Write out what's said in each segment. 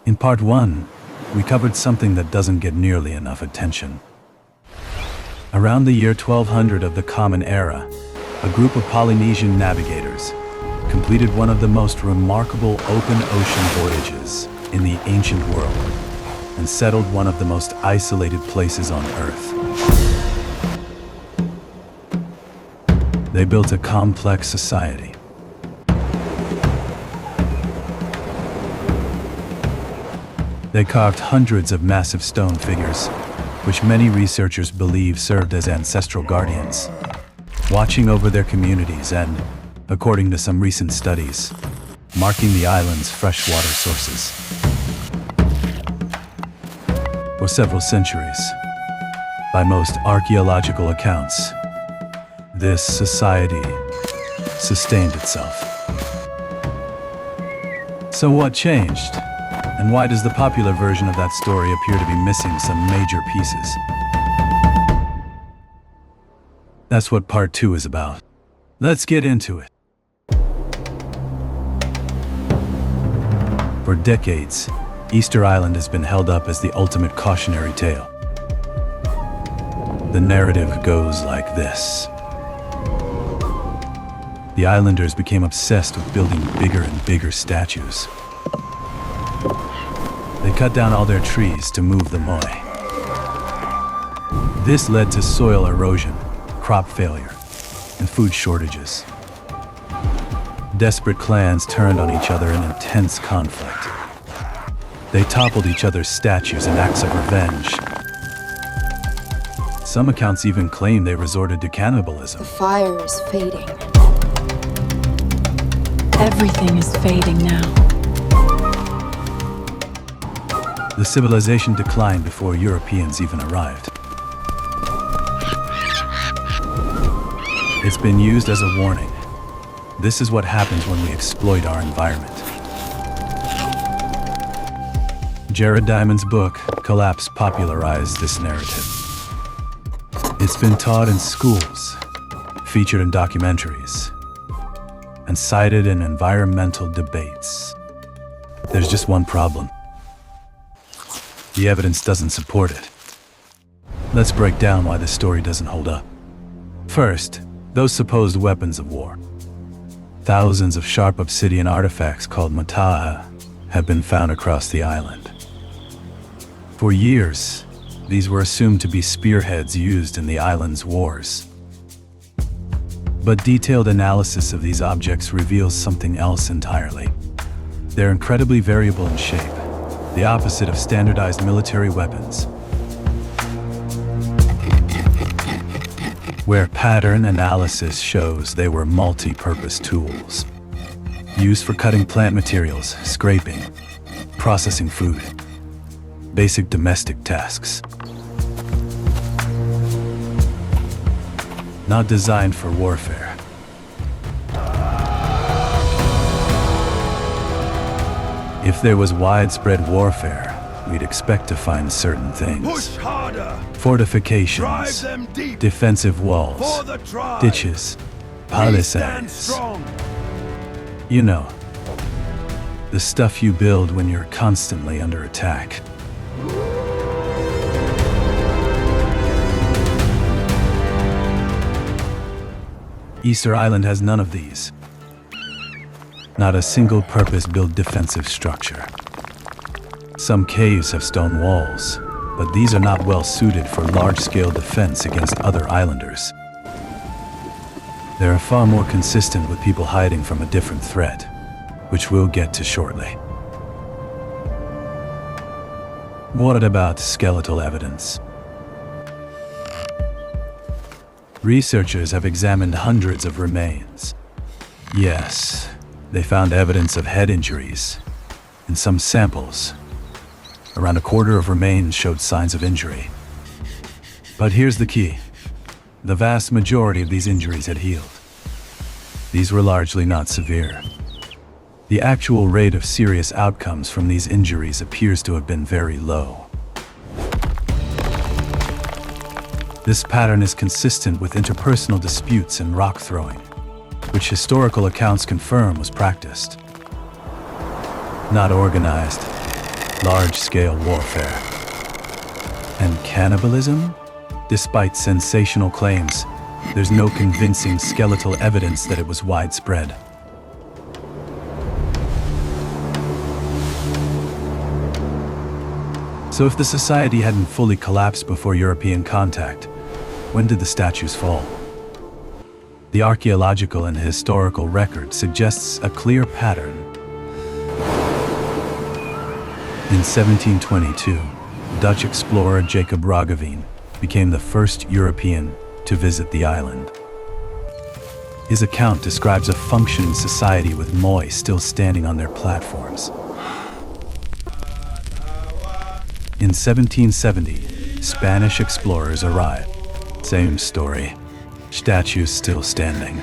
In part 1, we covered something that doesn't get nearly enough attention. Around the year 1200 of the Common Era, a group of Polynesian navigators completed one of the most remarkable open ocean voyages in the ancient world and settled one of the most isolated places on Earth. They built a complex society. They carved hundreds of massive stone figures, which many researchers believe served as ancestral guardians, watching over their communities and, according to some recent studies, marking the island's freshwater sources. For several centuries, by most archaeological accounts, this society sustained itself. So what changed? And why does the popular version of that story appear to be missing some major pieces? That's what part 2 is about. Let's get into it. For decades, Easter Island has been held up as the ultimate cautionary tale. The narrative goes like this. The islanders became obsessed with building bigger and bigger statues. They cut down all their trees to move the Moai. This led to soil erosion, crop failure, and food shortages. Desperate clans turned on each other in intense conflict. They toppled each other's statues in acts of revenge. Some accounts even claim they resorted to cannibalism. The fire is fading. Everything is fading now. The civilization declined before Europeans even arrived. It's been used as a warning. This is what happens when we exploit our environment. Jared Diamond's book, Collapse, popularized this narrative. It's been taught in schools, featured in documentaries, and cited in environmental debates. There's just one problem. The evidence doesn't support it. Let's break down why this story doesn't hold up. First, those supposed weapons of war. Thousands of sharp obsidian artifacts called mataha have been found across the island. For years, these were assumed to be spearheads used in the island's wars. But detailed analysis of these objects reveals something else entirely. They're incredibly variable in shape, the opposite of standardized military weapons. Where pattern analysis shows they were multi-purpose tools, used for cutting plant materials, scraping, processing food, basic domestic tasks. Not designed for warfare. If there was widespread warfare, we'd expect to find certain things. Push harder. Fortifications, Drive them deep. defensive walls, For the tribe. ditches, We stand palisades. strong. You know, the stuff you build when you're constantly under attack. Easter Island has none of these. Not a single purpose-built defensive structure. Some caves have stone walls, but these are not well suited for large-scale defense against other islanders. They are far more consistent with people hiding from a different threat, which we'll get to shortly. What about skeletal evidence? Researchers have examined hundreds of remains. Yes, they found evidence of head injuries. In some samples, around a quarter of remains showed signs of injury. But here's the key. The vast majority of these injuries had healed. These were largely not severe. The actual rate of serious outcomes from these injuries appears to have been very low. This pattern is consistent with interpersonal disputes and rock throwing, which historical accounts confirm was practiced. Not organized, large-scale warfare. And cannibalism? Despite sensational claims, there's no convincing skeletal evidence that it was widespread. So if the society hadn't fully collapsed before European contact, when did the statues fall? The archaeological and historical record suggests a clear pattern. In 1722, Dutch explorer Jacob Roggeveen became the first European to visit the island. His account describes a functioning society with Moai still standing on their platforms. In 1770, Spanish explorers arrived. Same story. Statues still standing.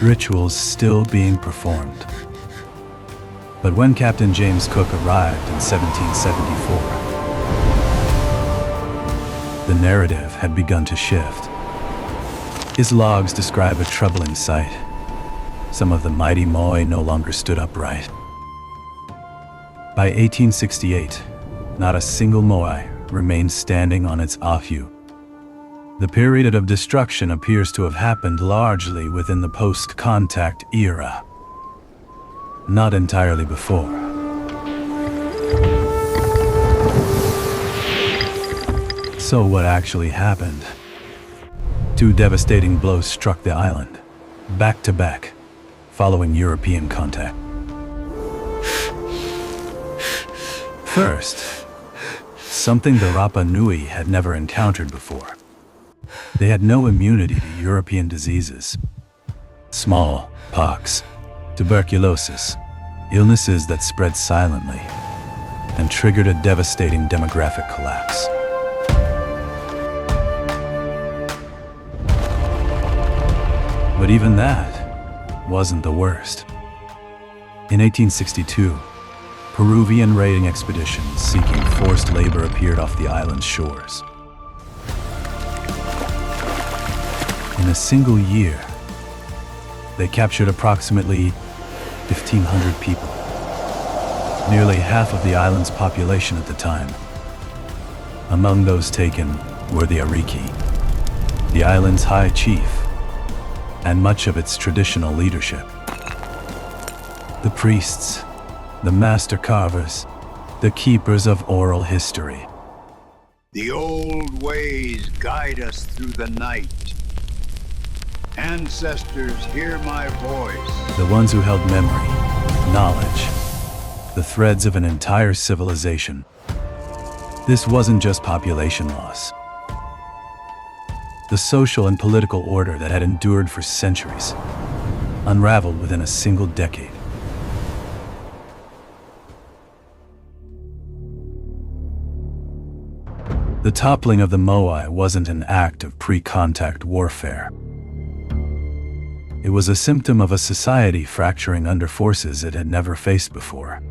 Rituals still being performed. But when Captain James Cook arrived in 1774, the narrative had begun to shift. His logs describe a troubling sight. Some of the mighty Moai no longer stood upright. By 1868, not a single Moai remained standing on its ahu. The period of destruction appears to have happened largely within the post-contact era, not entirely before. So what actually happened? Two devastating blows struck the island, back to back, following European contact. First, something the Rapa Nui had never encountered before. They had no immunity to European diseases. Smallpox, tuberculosis, illnesses that spread silently and triggered a devastating demographic collapse. But even that wasn't the worst. In 1862, Peruvian raiding expeditions seeking forced labor appeared off the island's shores. In a single year, they captured approximately 1,500 people, nearly half of the island's population at the time. Among those taken were the Ariki, the island's high chief, and much of its traditional leadership. The priests, the master carvers, the keepers of oral history. The old ways guide us through the night. Ancestors, hear my voice. The ones who held memory, knowledge, the threads of an entire civilization. This wasn't just population loss. The social and political order that had endured for centuries unraveled within a single decade. The toppling of the Moai wasn't an act of pre-contact warfare. It was a symptom of a society fracturing under forces it had never faced before.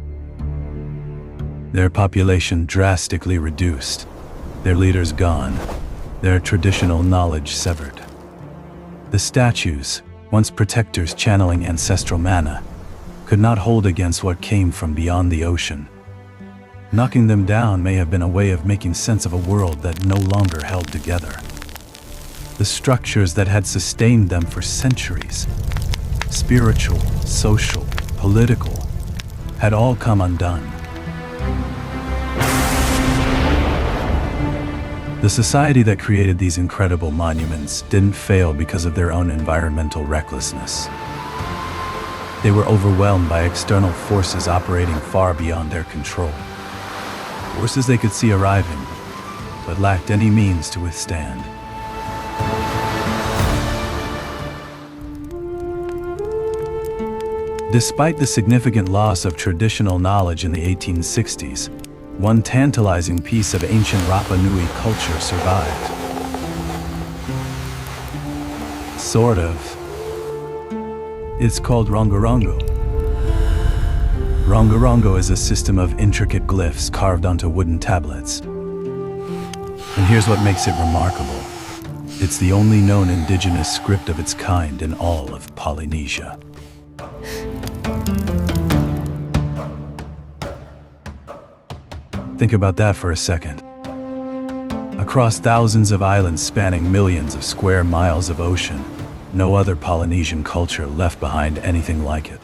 Their population drastically reduced, their leaders gone, their traditional knowledge severed. The statues, once protectors channeling ancestral mana, could not hold against what came from beyond the ocean. Knocking them down may have been a way of making sense of a world that no longer held together. The structures that had sustained them for centuries, spiritual, social, political, had all come undone. The society that created these incredible monuments didn't fail because of their own environmental recklessness. They were overwhelmed by external forces operating far beyond their control. Forces they could see arriving, but lacked any means to withstand. Despite the significant loss of traditional knowledge in the 1860s, one tantalizing piece of ancient Rapa Nui culture survived. Sort of. It's called Rongorongo. Rongorongo is a system of intricate glyphs carved onto wooden tablets. And here's what makes it remarkable. It's the only known indigenous script of its kind in all of Polynesia. Think about that for a second. Across thousands of islands spanning millions of square miles of ocean, no other Polynesian culture left behind anything like it.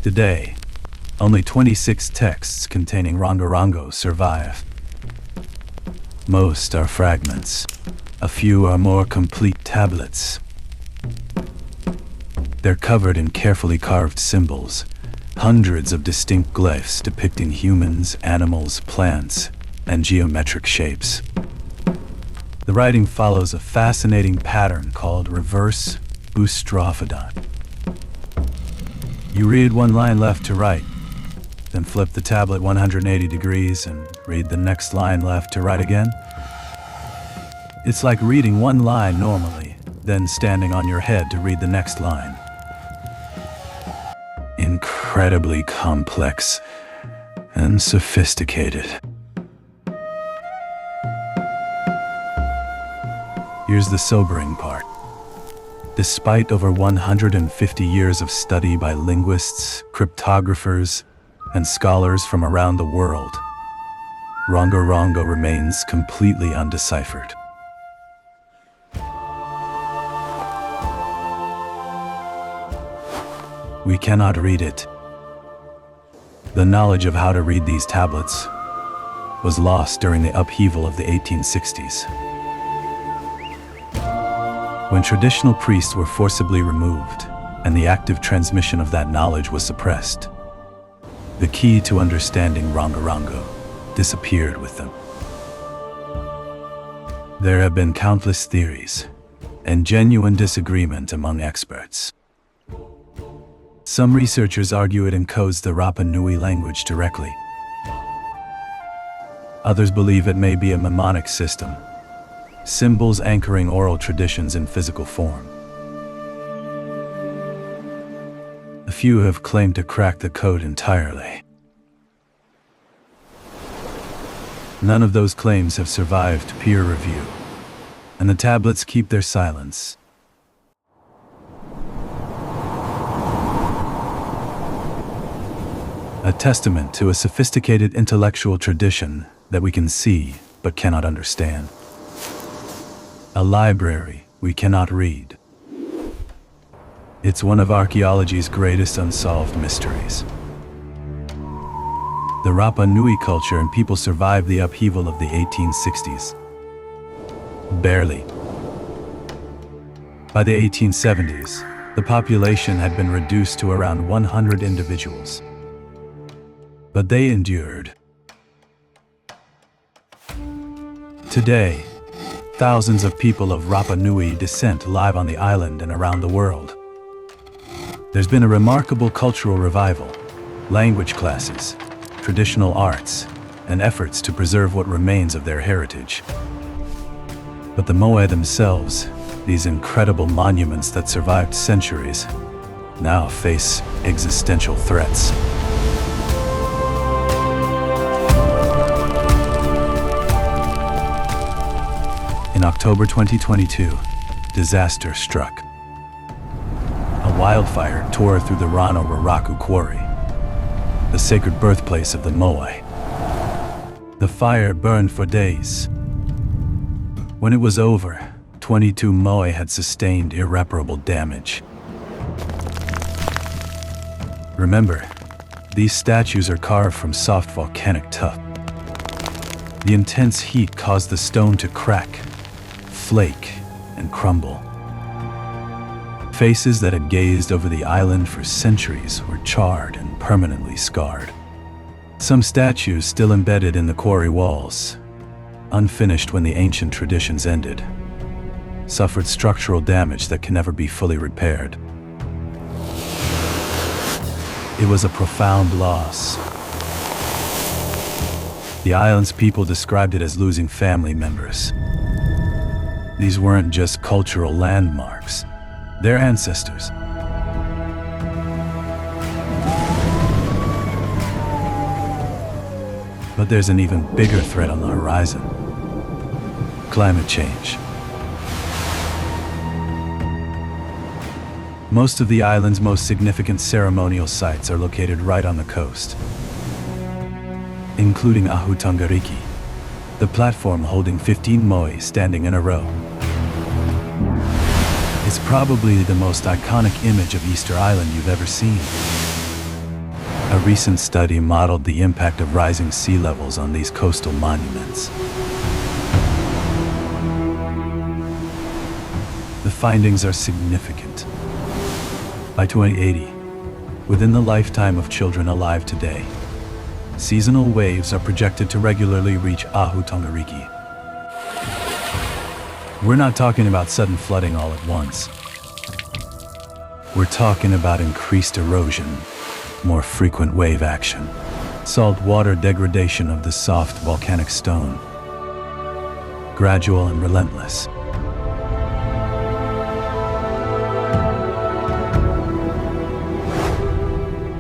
Today, only 26 texts containing Rongorongo survive. Most are fragments. A few are more complete tablets. They're covered in carefully carved symbols, hundreds of distinct glyphs depicting humans, animals, plants, and geometric shapes. The writing follows a fascinating pattern called reverse boustrophedon. You read one line left to right, then flip the tablet 180 degrees and read the next line left to right again. It's like reading one line normally, then standing on your head to read the next line. Incredibly complex and sophisticated. Here's the sobering part. Despite over 150 years of study by linguists, cryptographers, and scholars from around the world, Rongorongo remains completely undeciphered. We cannot read it. The knowledge of how to read these tablets was lost during the upheaval of the 1860s. When traditional priests were forcibly removed and the active transmission of that knowledge was suppressed, the key to understanding Rongorongo disappeared with them. There have been countless theories and genuine disagreement among experts. Some researchers argue it encodes the Rapa Nui language directly. Others believe it may be a mnemonic system, symbols anchoring oral traditions in physical form. A few have claimed to crack the code entirely. None of those claims have survived peer review, and the tablets keep their silence. A testament to a sophisticated intellectual tradition that we can see but cannot understand. A library we cannot read. It's one of archaeology's greatest unsolved mysteries. The Rapa Nui culture and people survived the upheaval of the 1860s. Barely. By the 1870s, the population had been reduced to around 100 individuals. But they endured. Today, thousands of people of Rapa Nui descent live on the island and around the world. There's been a remarkable cultural revival, language classes, traditional arts, and efforts to preserve what remains of their heritage. But the Moai themselves, these incredible monuments that survived centuries, now face existential threats. In October 2022, disaster struck. A wildfire tore through the Raraku quarry, the sacred birthplace of the Moai. The fire burned for days. When it was over, 22 Moai had sustained irreparable damage. Remember, these statues are carved from soft volcanic tuff. The intense heat caused the stone to crack, flake, and crumble. Faces that had gazed over the island for centuries were charred and permanently scarred. Some statues still embedded in the quarry walls, unfinished when the ancient traditions ended, suffered structural damage that can never be fully repaired. It was a profound loss. The island's people described it as losing family members. These weren't just cultural landmarks, they're ancestors. But there's an even bigger threat on the horizon. Climate change. Most of the island's most significant ceremonial sites are located right on the coast, including Ahutangariki, the platform holding 15 moai standing in a row. It's probably the most iconic image of Easter Island you've ever seen. A recent study modeled the impact of rising sea levels on these coastal monuments. The findings are significant. By 2080, within the lifetime of children alive today, seasonal waves are projected to regularly reach Ahutangariki. We're not talking about sudden flooding all at once. We're talking about increased erosion, more frequent wave action, salt water degradation of the soft volcanic stone, gradual and relentless.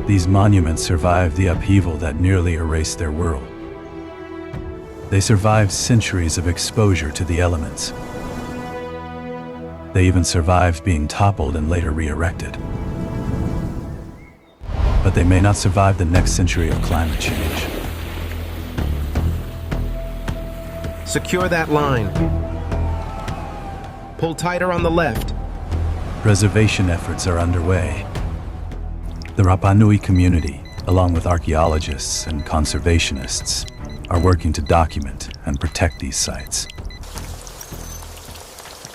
These monuments survived the upheaval that nearly erased their world. They survived centuries of exposure to the elements. They even survived being toppled and later re-erected. But they may not survive the next century of climate change. Secure that line. Pull tighter on the left. Preservation efforts are underway. The Rapa Nui community, along with archaeologists and conservationists, are working to document and protect these sites.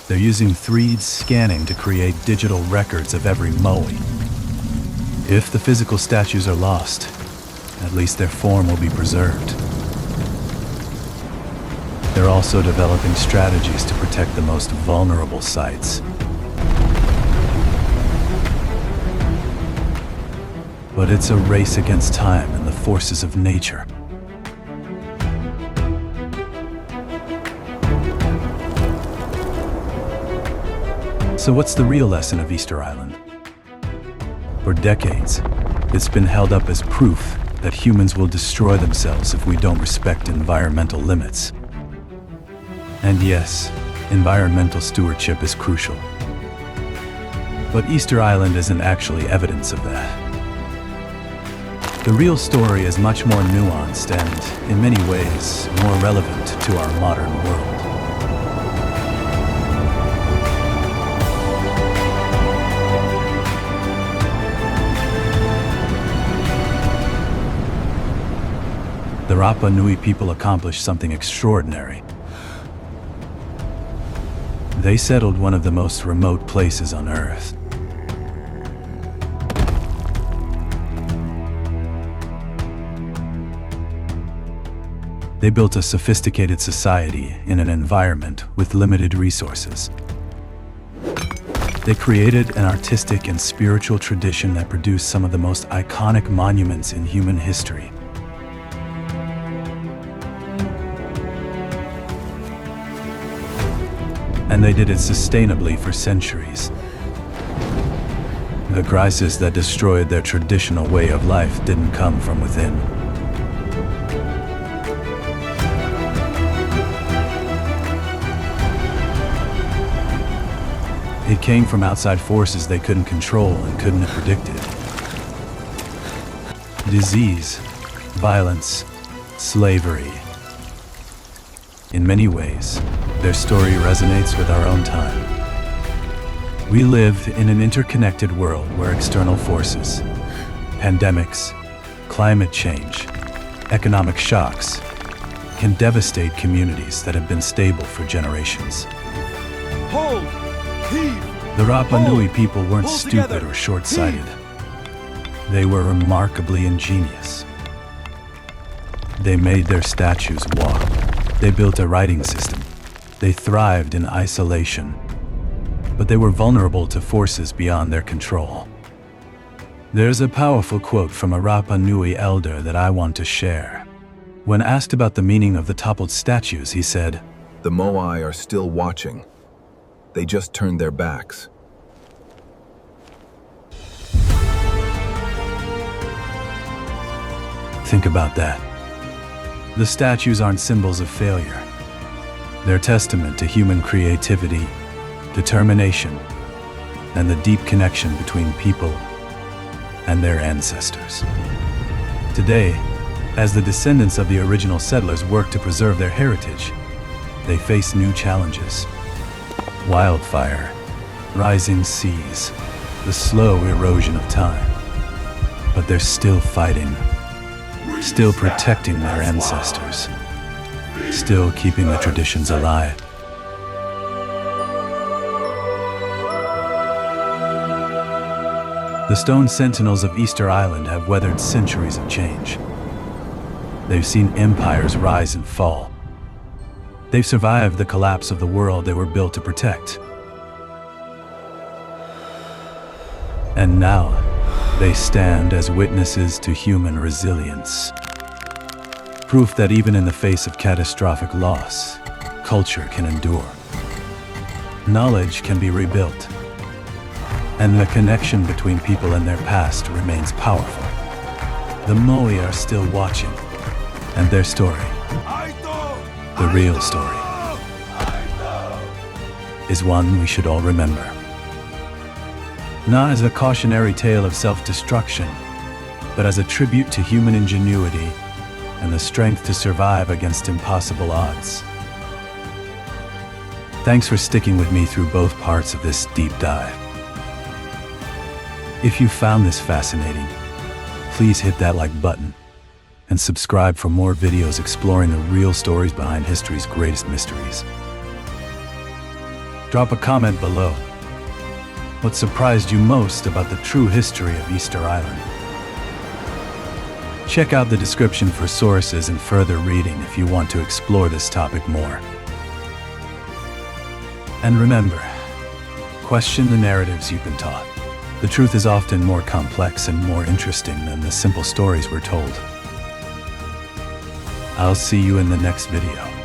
They're using 3D scanning to create digital records of every moai. If the physical statues are lost, at least their form will be preserved. They're also developing strategies to protect the most vulnerable sites. But it's a race against time and the forces of nature. So what's the real lesson of Easter Island? For decades, it's been held up as proof that humans will destroy themselves if we don't respect environmental limits. And yes, environmental stewardship is crucial. But Easter Island isn't actually evidence of that. The real story is much more nuanced and, in many ways, more relevant to our modern world. The Rapa Nui people accomplished something extraordinary. They settled one of the most remote places on Earth. They built a sophisticated society in an environment with limited resources. They created an artistic and spiritual tradition that produced some of the most iconic monuments in human history. And they did it sustainably for centuries. The crisis that destroyed their traditional way of life didn't come from within. It came from outside forces they couldn't control and couldn't have predicted. Disease, violence, slavery. In many ways, their story resonates with our own time. We live in an interconnected world where external forces, pandemics, climate change, economic shocks, can devastate communities that have been stable for generations. Hold! Heave! The Rapa Hold! Nui people weren't Pull stupid together! or short-sighted. They were remarkably ingenious. They made their statues walk. They built a writing system. They thrived in isolation. But they were vulnerable to forces beyond their control. There's a powerful quote from a Rapa Nui elder that I want to share. When asked about the meaning of the toppled statues, he said, "The Moai are still watching. They just turned their backs." Think about that. The statues aren't symbols of failure. They're testament to human creativity, determination, and the deep connection between people and their ancestors. Today, as the descendants of the original settlers work to preserve their heritage, they face new challenges. Wildfire, rising seas, the slow erosion of time. But they're still fighting, still protecting their ancestors, still keeping the traditions alive. The stone sentinels of Easter Island have weathered centuries of change. They've seen empires rise and fall. They've survived the collapse of the world they were built to protect. And now, they stand as witnesses to human resilience. Proof that even in the face of catastrophic loss, culture can endure. Knowledge can be rebuilt. And the connection between people and their past remains powerful. The Moai are still watching, and their story, the real story, is one we should all remember. Not as a cautionary tale of self-destruction, but as a tribute to human ingenuity and the strength to survive against impossible odds. Thanks for sticking with me through both parts of this deep dive. If you found this fascinating, please hit that like button and subscribe for more videos exploring the real stories behind history's greatest mysteries. Drop a comment below. What surprised you most about the true history of Easter Island? Check out the description for sources and further reading if you want to explore this topic more. And remember, question the narratives you've been taught. The truth is often more complex and more interesting than the simple stories we're told. I'll see you in the next video.